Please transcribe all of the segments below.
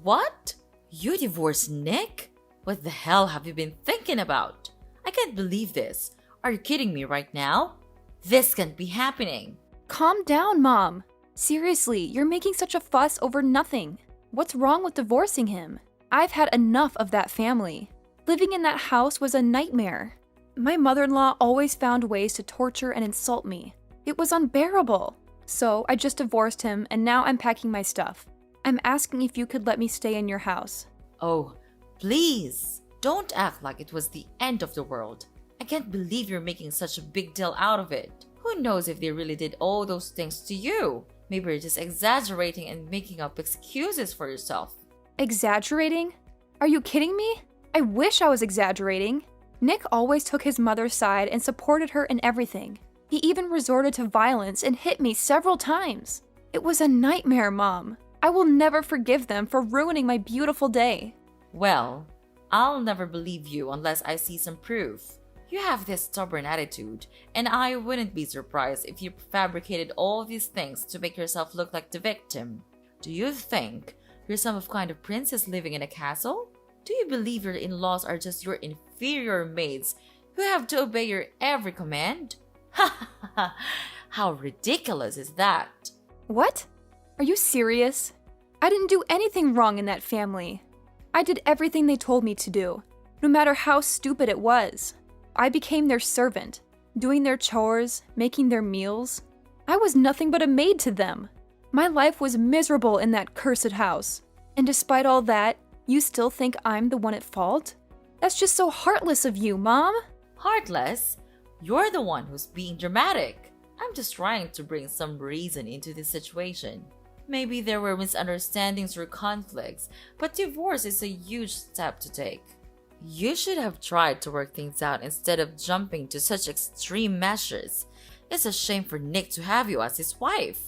What? You divorced Nick? What the hell have you been thinking about? I can't believe this. Are you kidding me right now? This can't be happening. Calm down, Mom. Seriously, you're making such a fuss over nothing. What's wrong with divorcing him? I've had enough of that family. Living in that house was a nightmare. My mother-in-law always found ways to torture and insult me. It was unbearable. So I just divorced him, and now I'm packing my stuff. I'm asking if you could let me stay in your house. Oh, please. Don't act like it was the end of the world. I can't believe you're making such a big deal out of it. Who knows if they really did all those things to you? Maybe you're just exaggerating and making up excuses for yourself. Exaggerating? Are you kidding me? I wish I was exaggerating. Nick always took his mother's side and supported her in everything. He even resorted to violence and hit me several times. It was a nightmare, Mom. I will never forgive them for ruining my beautiful day. Well, I'll never believe you unless I see some proof. You have this stubborn attitude, and I wouldn't be surprised if you fabricated all these things to make yourself look like the victim. Do you think you're some kind of princess living in a castle? Do you believe your in-laws are just your inferior maids who have to obey your every command? Ha ha ha! How ridiculous is that? What? Are you serious? I didn't do anything wrong in that family. I did everything they told me to do, no matter how stupid it was. I became their servant, doing their chores, making their meals. I was nothing but a maid to them. My life was miserable in that cursed house. And despite all that, you still think I'm the one at fault? That's just so heartless of you, Mom. Heartless? You're the one who's being dramatic. I'm just trying to bring some reason into this situation. Maybe there were misunderstandings or conflicts, but divorce is a huge step to take. You should have tried to work things out instead of jumping to such extreme measures. It's a shame for Nick to have you as his wife.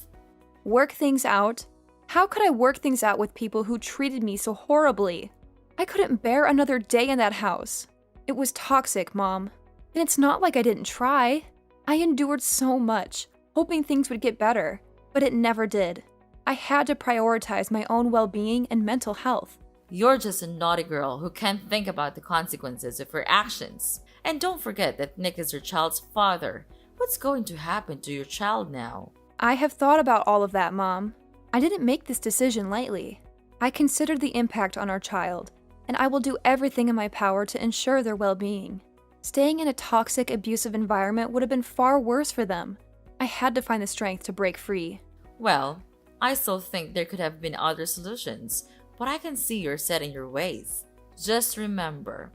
Work things out? How could I work things out with people who treated me so horribly? I couldn't bear another day in that house. It was toxic, Mom. And it's not like I didn't try. I endured so much, hoping things would get better, but it never did. I had to prioritize my own well-being and mental health. You're just a naughty girl who can't think about the consequences of her actions. And don't forget that Nick is your child's father. What's going to happen to your child now? I have thought about all of that, Mom. I didn't make this decision lightly. I considered the impact on our child, and I will do everything in my power to ensure their well-being. Staying in a toxic, abusive environment would have been far worse for them. I had to find the strength to break free. Well, I still think there could have been other solutions, but I can see you're set in your ways. Just remember,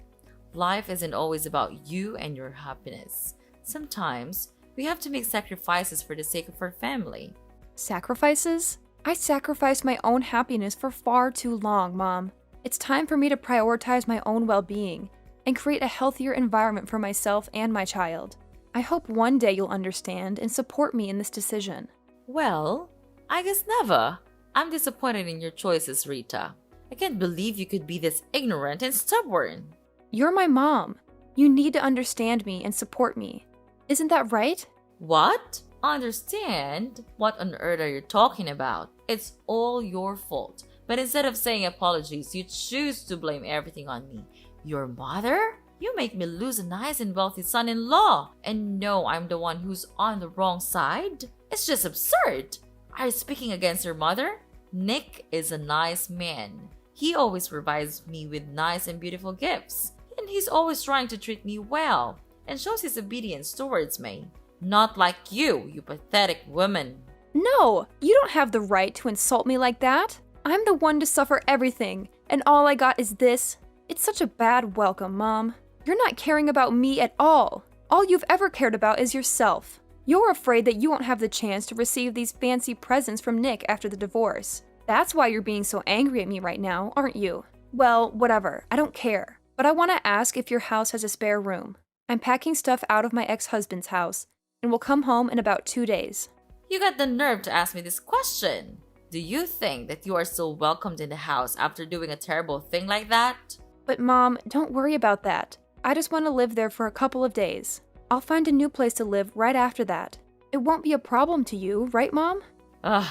life isn't always about you and your happiness. Sometimes, we have to make sacrifices for the sake of our family. Sacrifices? I sacrificed my own happiness for far too long, Mom. It's time for me to prioritize my own well-being and create a healthier environment for myself and my child. I hope one day you'll understand and support me in this decision. Well, I guess never. I'm disappointed in your choices, Rita. I can't believe you could be this ignorant and stubborn. You're my mom. You need to understand me and support me. Isn't that right? What? Understand? What on earth are you talking about? It's all your fault. But instead of saying apologies, you choose to blame everything on me. Your mother? You make me lose a nice and wealthy son-in-law and know I'm the one who's on the wrong side? It's just absurd. Are you speaking against your mother? Nick is a nice man. He always provides me with nice and beautiful gifts. And he's always trying to treat me well and shows his obedience towards me. Not like you pathetic woman. No, you don't have the right to insult me like that. I'm the one to suffer everything, and all I got is this. It's such a bad welcome, Mom. You're not caring about me at all. All you've ever cared about is yourself. You're afraid that you won't have the chance to receive these fancy presents from Nick after the divorce. That's why you're being so angry at me right now, aren't you? Well, whatever. I don't care. But I want to ask if your house has a spare room. I'm packing stuff out of my ex-husband's house, and will come home in about 2 days. You got the nerve to ask me this question. Do you think that you are still welcomed in the house after doing a terrible thing like that? But Mom, don't worry about that. I just want to live there for a couple of days. I'll find a new place to live right after that. It won't be a problem to you, right, Mom? Ugh,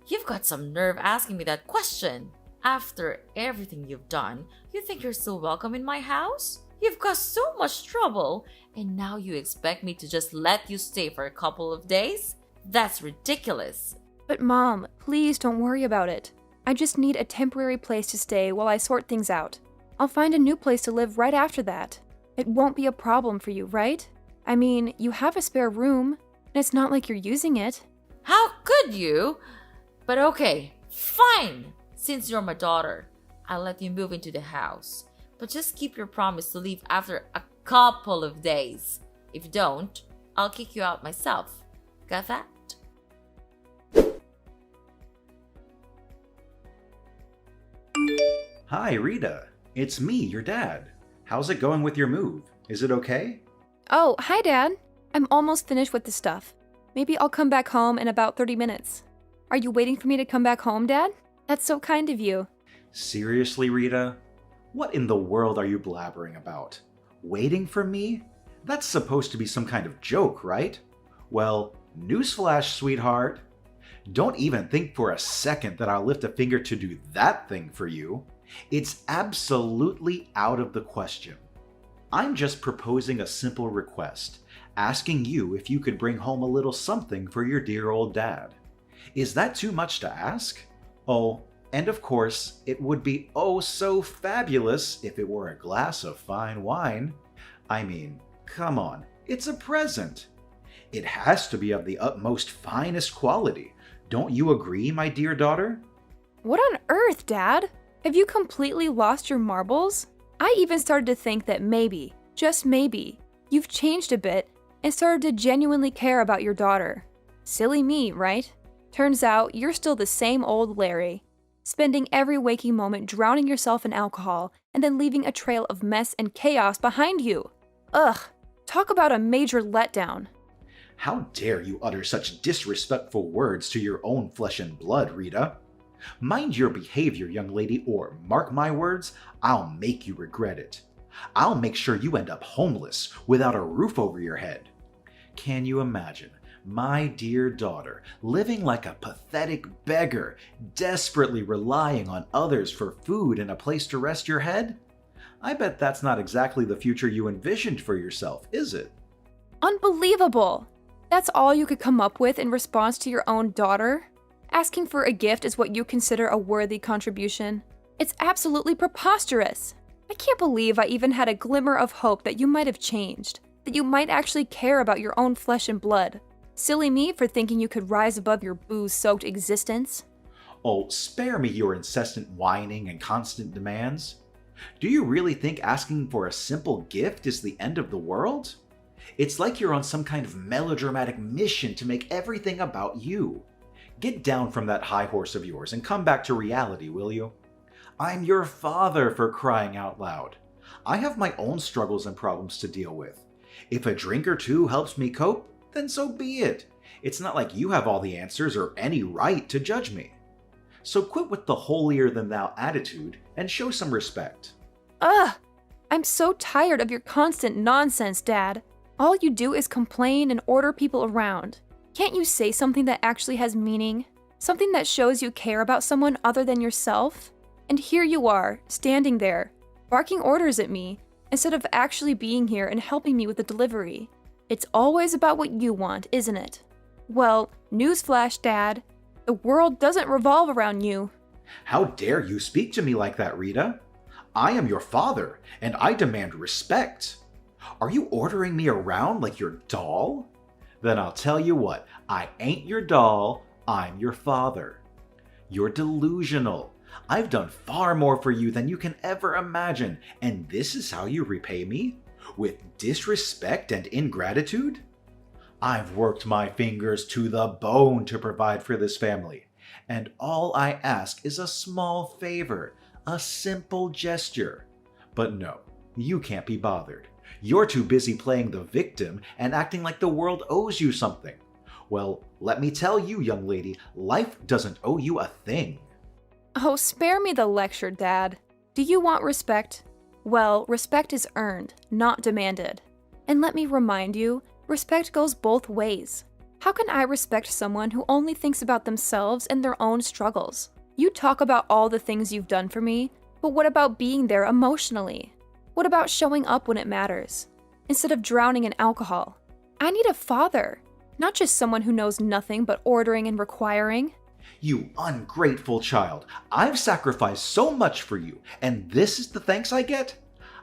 you've got some nerve asking me that question. After everything you've done, you think you're still welcome in my house? You've caused so much trouble, and now you expect me to just let you stay for a couple of days? That's ridiculous. But Mom, please don't worry about it. I just need a temporary place to stay while I sort things out. I'll find a new place to live right after that. It won't be a problem for you, right? I mean, you have a spare room, and it's not like you're using it. How could you? But okay, fine. Since you're my daughter, I'll let you move into the house. But just keep your promise to leave after a couple of days. If you don't, I'll kick you out myself. Got that? Hi, Rita. It's me, your dad. How's it going with your move? Is it okay? Oh, hi, Dad. I'm almost finished with the stuff. Maybe I'll come back home in about 30 minutes. Are you waiting for me to come back home, Dad? That's so kind of you. Seriously, Rita? What in the world are you blabbering about? Waiting for me? That's supposed to be some kind of joke, right? Well, newsflash, sweetheart. Don't even think for a second that I'll lift a finger to do that thing for you. It's absolutely out of the question. I'm just proposing a simple request, asking you if you could bring home a little something for your dear old dad. Is that too much to ask? Oh, and of course, it would be oh so fabulous if it were a glass of fine wine. I mean, come on, it's a present. It has to be of the utmost finest quality. Don't you agree, my dear daughter? What on earth, Dad? Have you completely lost your marbles? I even started to think that maybe, just maybe, you've changed a bit and started to genuinely care about your daughter. Silly me, right? Turns out you're still the same old Larry, spending every waking moment drowning yourself in alcohol and then leaving a trail of mess and chaos behind you. Ugh, talk about a major letdown. How dare you utter such disrespectful words to your own flesh and blood, Rita? Mind your behavior, young lady, or mark my words, I'll make you regret it. I'll make sure you end up homeless, without a roof over your head. Can you imagine my dear daughter living like a pathetic beggar, desperately relying on others for food and a place to rest your head? I bet that's not exactly the future you envisioned for yourself, is it? Unbelievable! That's all you could come up with in response to your own daughter? Asking for a gift is what you consider a worthy contribution? It's absolutely preposterous! I can't believe I even had a glimmer of hope that you might have changed, that you might actually care about your own flesh and blood. Silly me for thinking you could rise above your booze-soaked existence. Oh, spare me your incessant whining and constant demands. Do you really think asking for a simple gift is the end of the world? It's like you're on some kind of melodramatic mission to make everything about you. Get down from that high horse of yours and come back to reality, will you? I'm your father, for crying out loud. I have my own struggles and problems to deal with. If a drink or two helps me cope, then so be it. It's not like you have all the answers or any right to judge me. So quit with the holier-than-thou attitude and show some respect. Ugh! I'm so tired of your constant nonsense, Dad. All you do is complain and order people around. Can't you say something that actually has meaning? Something that shows you care about someone other than yourself? And here you are, standing there, barking orders at me, instead of actually being here and helping me with the delivery. It's always about what you want, isn't it? Well, newsflash, Dad. The world doesn't revolve around you. How dare you speak to me like that, Rita? I am your father, and I demand respect. Are you ordering me around like your doll? Then I'll tell you what, I ain't your doll, I'm your father. You're delusional. I've done far more for you than you can ever imagine, and this is how you repay me? With disrespect and ingratitude? I've worked my fingers to the bone to provide for this family, and all I ask is a small favor, a simple gesture. But no, you can't be bothered. You're too busy playing the victim and acting like the world owes you something. Well, let me tell you, young lady, life doesn't owe you a thing. Oh, spare me the lecture, Dad. Do you want respect? Well, respect is earned, not demanded. And let me remind you, respect goes both ways. How can I respect someone who only thinks about themselves and their own struggles? You talk about all the things you've done for me, but what about being there emotionally? What about showing up when it matters, instead of drowning in alcohol? I need a father, not just someone who knows nothing but ordering and requiring. You ungrateful child. I've sacrificed so much for you, and this is the thanks I get?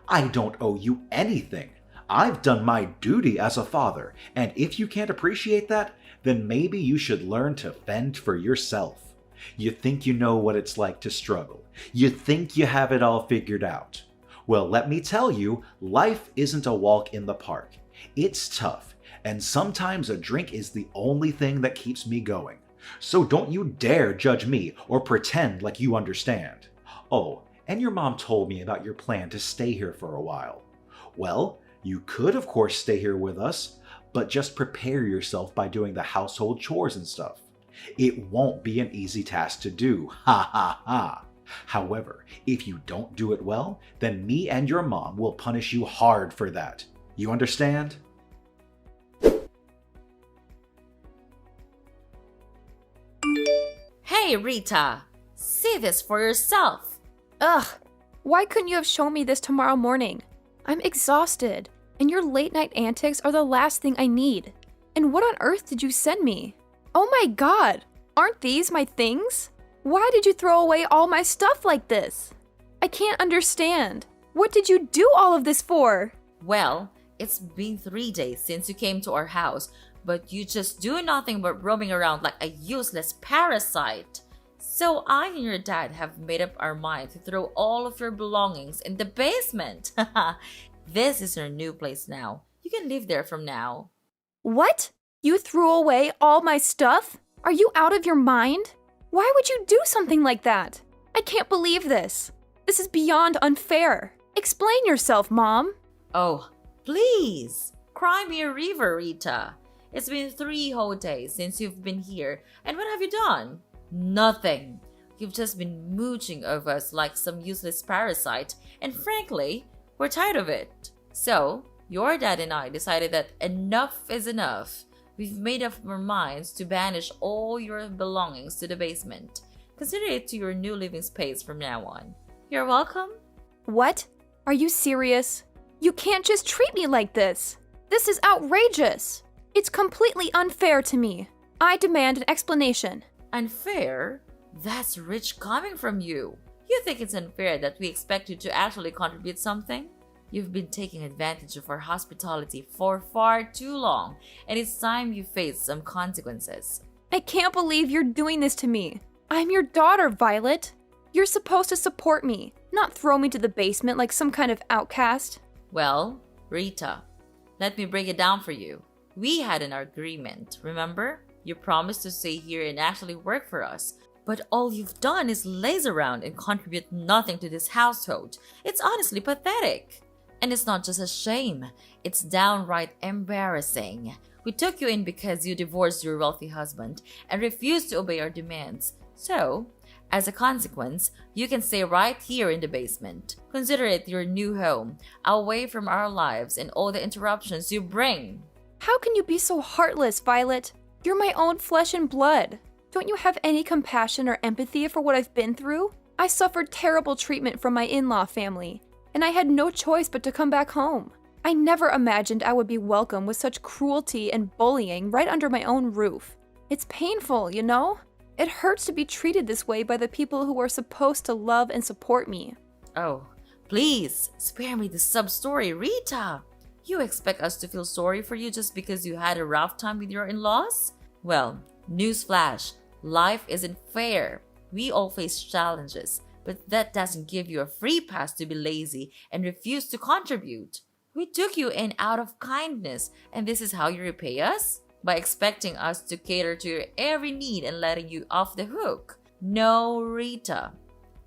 I don't owe you anything. I've done my duty as a father, and if you can't appreciate that, then maybe you should learn to fend for yourself. You think you know what it's like to struggle. You think you have it all figured out. Well, let me tell you, life isn't a walk in the park. It's tough, and sometimes a drink is the only thing that keeps me going. So don't you dare judge me or pretend like you understand. Oh, and your mom told me about your plan to stay here for a while. Well, you could of course stay here with us, but just prepare yourself by doing the household chores and stuff. It won't be an easy task to do, ha ha ha. However, if you don't do it well, then me and your mom will punish you hard for that. You understand? Hey, Rita! See this for yourself! Ugh, why couldn't you have shown me this tomorrow morning? I'm exhausted, and your late night antics are the last thing I need. And what on earth did you send me? Oh my god, aren't these my things? Why did you throw away all my stuff like this? I can't understand. What did you do all of this for? Well, it's been 3 days since you came to our house, but you just do nothing but roaming around like a useless parasite. So I and your dad have made up our mind to throw all of your belongings in the basement. This is your new place now. You can live there from now. What? You threw away all my stuff? Are you out of your mind? Why would you do something like that? I can't believe this. This is beyond unfair. Explain yourself, Mom. Oh, please! Cry me a river, Rita. It's been 3 whole days since you've been here, and what have you done? Nothing. You've just been mooching over us like some useless parasite, and frankly, we're tired of it. So, your dad and I decided that enough is enough. We've made up our minds to banish all your belongings to the basement. Consider it to your new living space from now on. You're welcome. What? Are you serious? You can't just treat me like this. This is outrageous. It's completely unfair to me. I demand an explanation. Unfair? That's rich coming from you. You think it's unfair that we expect you to actually contribute something? You've been taking advantage of our hospitality for far too long, and it's time you face some consequences. I can't believe you're doing this to me. I'm your daughter, Violet. You're supposed to support me, not throw me to the basement like some kind of outcast. Well, Rita, let me break it down for you. We had an agreement, remember? You promised to stay here and actually work for us. But all you've done is laze around and contribute nothing to this household. It's honestly pathetic. And it's not just a shame, it's downright embarrassing. We took you in because you divorced your wealthy husband and refused to obey our demands. So, as a consequence, you can stay right here in the basement. Consider it your new home, away from our lives and all the interruptions you bring. How can you be so heartless, Violet? You're my own flesh and blood. Don't you have any compassion or empathy for what I've been through? I suffered terrible treatment from my in-law family, and I had no choice but to come back home. I never imagined I would be welcome with such cruelty and bullying right under my own roof. It's painful, you know? It hurts to be treated this way by the people who are supposed to love and support me. Oh, please, spare me the sub-story, Rita. You expect us to feel sorry for you just because you had a rough time with your in-laws? Well, newsflash, life isn't fair. We all face challenges, but that doesn't give you a free pass to be lazy and refuse to contribute. We took you in out of kindness, and this is how you repay us? By expecting us to cater to your every need and letting you off the hook. No, Rita.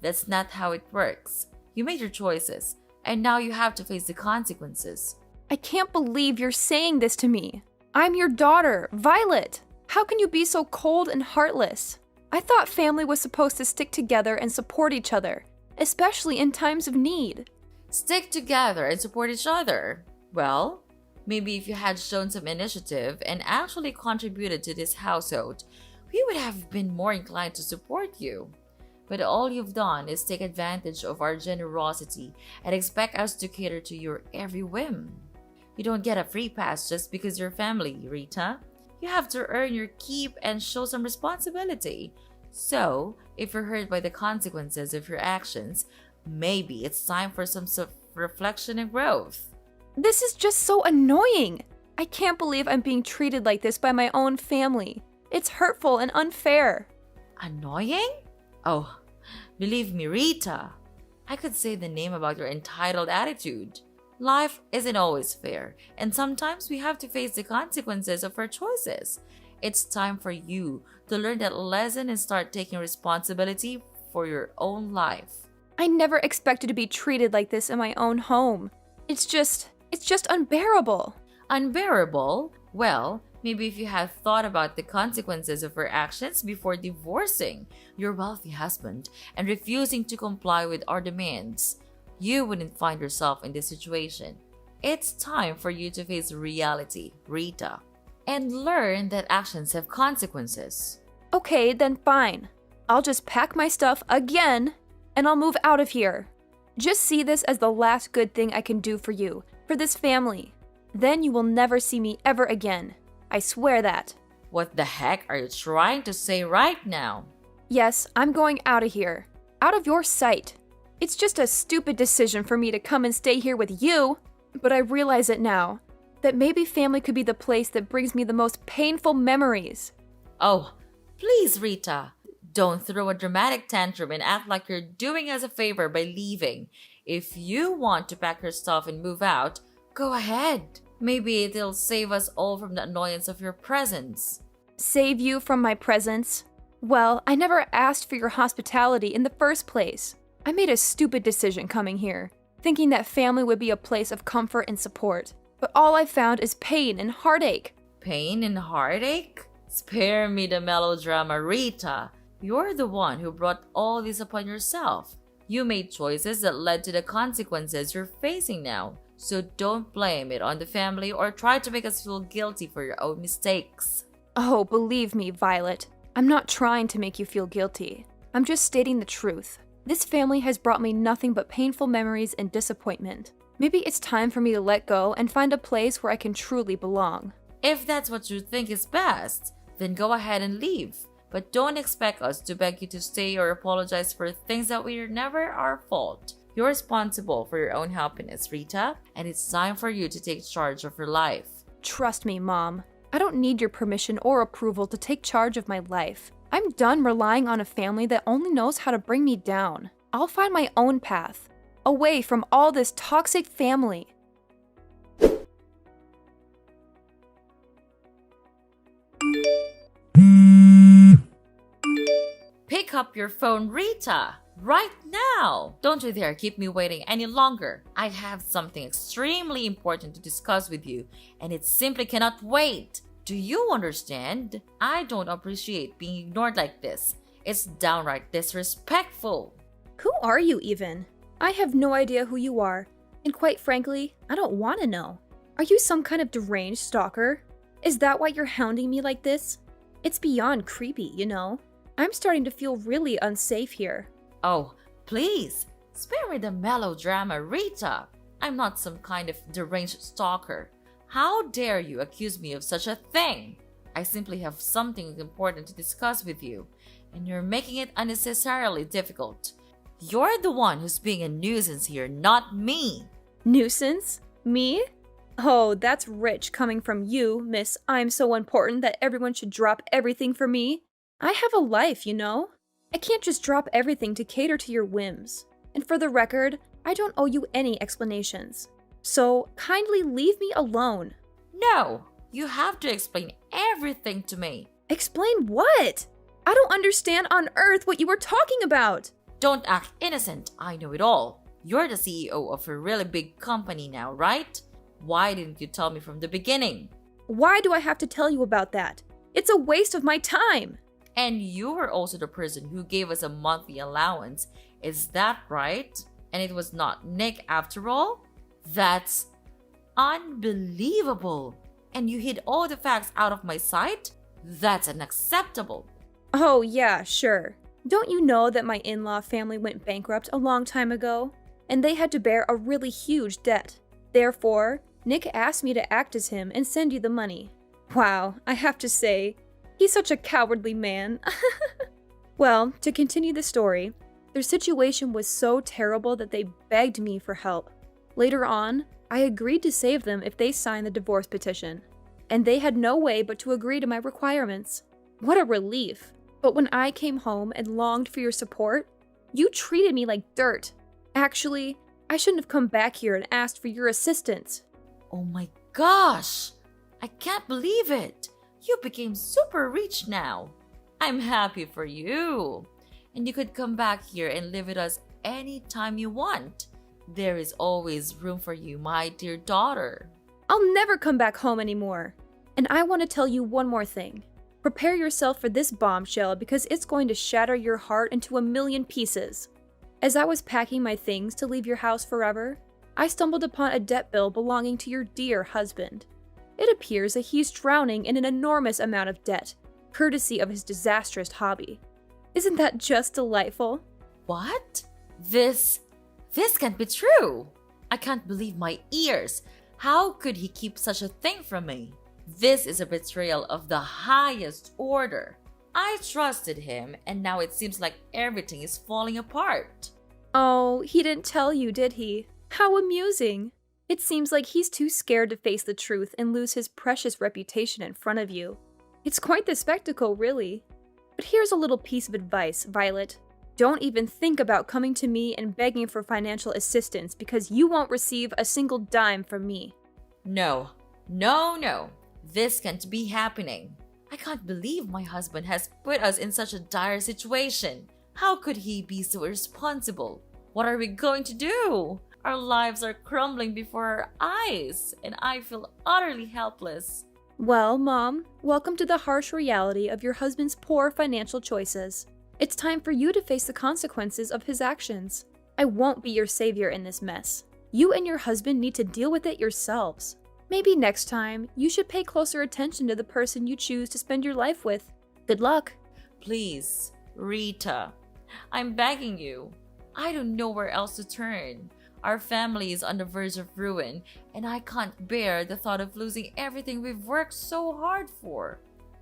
That's not how it works. You made your choices, and now you have to face the consequences. I can't believe you're saying this to me. I'm your daughter, Violet. How can you be so cold and heartless? I thought family was supposed to stick together and support each other, especially in times of need. Stick together and support each other. Well, maybe if you had shown some initiative and actually contributed to this household, we would have been more inclined to support you. But all you've done is take advantage of our generosity and expect us to cater to your every whim. You don't get a free pass just because you're family, Rita. You have to earn your keep and show some responsibility. So, if you're hurt by the consequences of your actions, maybe it's time for some reflection and growth. This is just so annoying. I can't believe I'm being treated like this by my own family. It's hurtful and unfair. Annoying? Oh, believe me, Rita. I could say the name about your entitled attitude. Life isn't always fair, and sometimes we have to face the consequences of our choices. It's time for you to learn that lesson and start taking responsibility for your own life. I never expected to be treated like this in my own home. It's just unbearable. Unbearable? Well, maybe if you had thought about the consequences of your actions before divorcing your wealthy husband and refusing to comply with our demands, you wouldn't find yourself in this situation. It's time for you to face reality, Rita, and learn that actions have consequences. Okay, then fine. I'll just pack my stuff again and I'll move out of here. Just see this as the last good thing I can do for you, for this family. Then you will never see me ever again. I swear that. What the heck are you trying to say right now? Yes, I'm going out of here. Out of your sight. It's just a stupid decision for me to come and stay here with you. But I realize it now, that maybe family could be the place that brings me the most painful memories. Oh, please, Rita. Don't throw a dramatic tantrum and act like you're doing us a favor by leaving. If you want to pack your stuff and move out, go ahead. Maybe it'll save us all from the annoyance of your presence. Save you from my presence? Well, I never asked for your hospitality in the first place. I made a stupid decision coming here, thinking that family would be a place of comfort and support. But all I found is pain and heartache. Pain and heartache? Spare me the melodrama, Rita. You're the one who brought all this upon yourself. You made choices that led to the consequences you're facing now. So don't blame it on the family or try to make us feel guilty for your own mistakes. Oh, believe me, Violet. I'm not trying to make you feel guilty. I'm just stating the truth. This family has brought me nothing but painful memories and disappointment. Maybe it's time for me to let go and find a place where I can truly belong. If that's what you think is best, then go ahead and leave. But don't expect us to beg you to stay or apologize for things that were never our fault. You're responsible for your own happiness, Rita, and it's time for you to take charge of your life. Trust me, Mom. I don't need your permission or approval to take charge of my life. I'm done relying on a family that only knows how to bring me down. I'll find my own path, away from all this toxic family. Pick up your phone, Rita! Right now! Don't you dare keep me waiting any longer. I have something extremely important to discuss with you, and it simply cannot wait. Do you understand? I don't appreciate being ignored like this. It's downright disrespectful. Who are you even? I have no idea who you are, and quite frankly, I don't want to know. Are you some kind of deranged stalker? Is that why you're hounding me like this? It's beyond creepy, you know? I'm starting to feel really unsafe here. Oh, please, spare me the melodrama, Rita. I'm not some kind of deranged stalker. How dare you accuse me of such a thing? I simply have something important to discuss with you, and you're making it unnecessarily difficult. You're the one who's being a nuisance here, not me. Nuisance? Me? Oh, that's rich coming from you, Miss I'm so important that everyone should drop everything for me. I have a life, you know? I can't just drop everything to cater to your whims. And for the record, I don't owe you any explanations. So kindly leave me alone. No, you have to explain everything to me. Explain what? I don't understand on earth what you were talking about. Don't act innocent, I know it all. You're the CEO of a really big company now, right? Why didn't you tell me from the beginning? Why do I have to tell you about that? It's a waste of my time. And you were also the person who gave us a monthly allowance. Is that right? And it was not Nick after all? That's unbelievable. And you hid all the facts out of my sight? That's unacceptable. Oh yeah, sure. Don't you know that my in-law family went bankrupt a long time ago? And they had to bear a really huge debt. Therefore, Nick asked me to act as him and send you the money. Wow, I have to say, he's such a cowardly man. Well, to continue the story, their situation was so terrible that they begged me for help. Later on, I agreed to save them if they signed the divorce petition, and they had no way but to agree to my requirements. What a relief! But when I came home and longed for your support, you treated me like dirt. Actually, I shouldn't have come back here and asked for your assistance. Oh my gosh! I can't believe it! You became super rich now. I'm happy for you. And you could come back here and live with us anytime you want. There is always room for you, my dear daughter. I'll never come back home anymore. And I want to tell you one more thing. Prepare yourself for this bombshell because it's going to shatter your heart into a million pieces. As I was packing my things to leave your house forever, I stumbled upon a debt bill belonging to your dear husband. It appears that he's drowning in an enormous amount of debt, courtesy of his disastrous hobby. Isn't that just delightful? What? This can't be true. I can't believe my ears. How could he keep such a thing from me? This is a betrayal of the highest order. I trusted him, and now it seems like everything is falling apart. Oh, he didn't tell you, did he? How amusing. It seems like he's too scared to face the truth and lose his precious reputation in front of you. It's quite the spectacle, really. But here's a little piece of advice, Violet. Don't even think about coming to me and begging for financial assistance because you won't receive a single dime from me. No. This can't be happening. I can't believe my husband has put us in such a dire situation. How could he be so irresponsible? What are we going to do? Our lives are crumbling before our eyes, and I feel utterly helpless. Well, Mom, welcome to the harsh reality of your husband's poor financial choices. It's time for you to face the consequences of his actions. I won't be your savior in this mess. You and your husband need to deal with it yourselves. Maybe next time, you should pay closer attention to the person you choose to spend your life with. Good luck. Please, Rita, I'm begging you. I don't know where else to turn. Our family is on the verge of ruin, and I can't bear the thought of losing everything we've worked so hard for.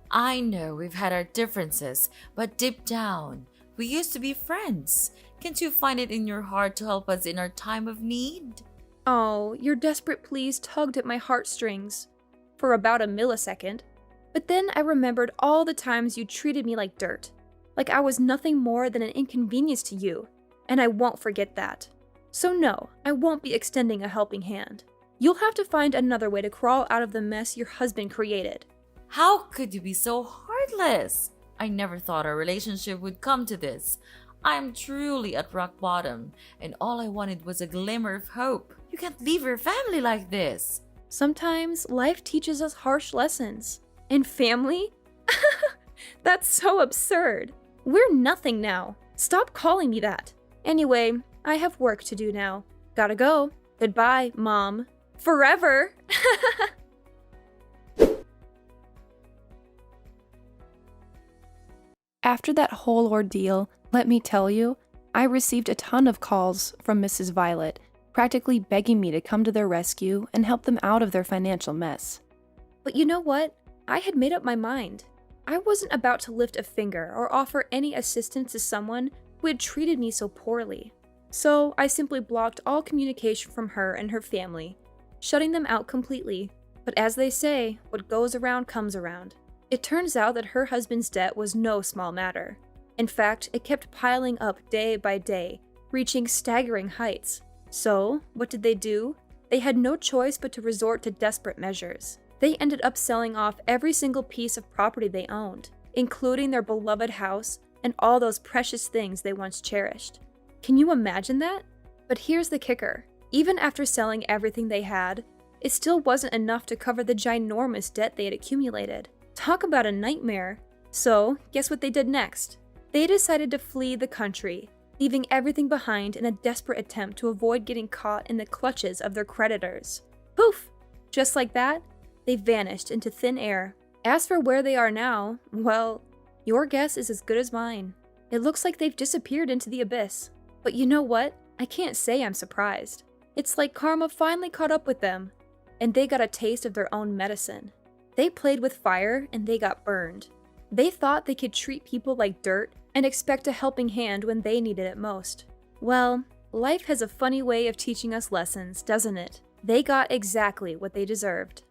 I know we've had our differences, but deep down, we used to be friends. Can't you find it in your heart to help us in our time of need? Oh, your desperate pleas tugged at my heartstrings for about a millisecond. But then I remembered all the times you treated me like dirt, like I was nothing more than an inconvenience to you, and I won't forget that. So no, I won't be extending a helping hand. You'll have to find another way to crawl out of the mess your husband created. How could you be so heartless? I never thought our relationship would come to this. I'm truly at rock bottom, and all I wanted was a glimmer of hope. You can't leave your family like this. Sometimes life teaches us harsh lessons. And family? That's so absurd. We're nothing now. Stop calling me that. Anyway, I have work to do now. Gotta go. Goodbye, Mom. Forever! After that whole ordeal, let me tell you, I received a ton of calls from Mrs. Violet, practically begging me to come to their rescue and help them out of their financial mess. But you know what? I had made up my mind. I wasn't about to lift a finger or offer any assistance to someone who had treated me so poorly. So I simply blocked all communication from her and her family, shutting them out completely. But as they say, what goes around comes around. It turns out that her husband's debt was no small matter. In fact, it kept piling up day by day, reaching staggering heights. So, what did they do? They had no choice but to resort to desperate measures. They ended up selling off every single piece of property they owned, including their beloved house and all those precious things they once cherished. Can you imagine that? But here's the kicker. Even after selling everything they had, it still wasn't enough to cover the ginormous debt they had accumulated. Talk about a nightmare. So, guess what they did next? They decided to flee the country, leaving everything behind in a desperate attempt to avoid getting caught in the clutches of their creditors. Poof! Just like that, they vanished into thin air. As for where they are now, well, your guess is as good as mine. It looks like they've disappeared into the abyss. But you know what? I can't say I'm surprised. It's like karma finally caught up with them, and they got a taste of their own medicine. They played with fire and they got burned. They thought they could treat people like dirt and expect a helping hand when they needed it most. Well, life has a funny way of teaching us lessons, doesn't it? They got exactly what they deserved.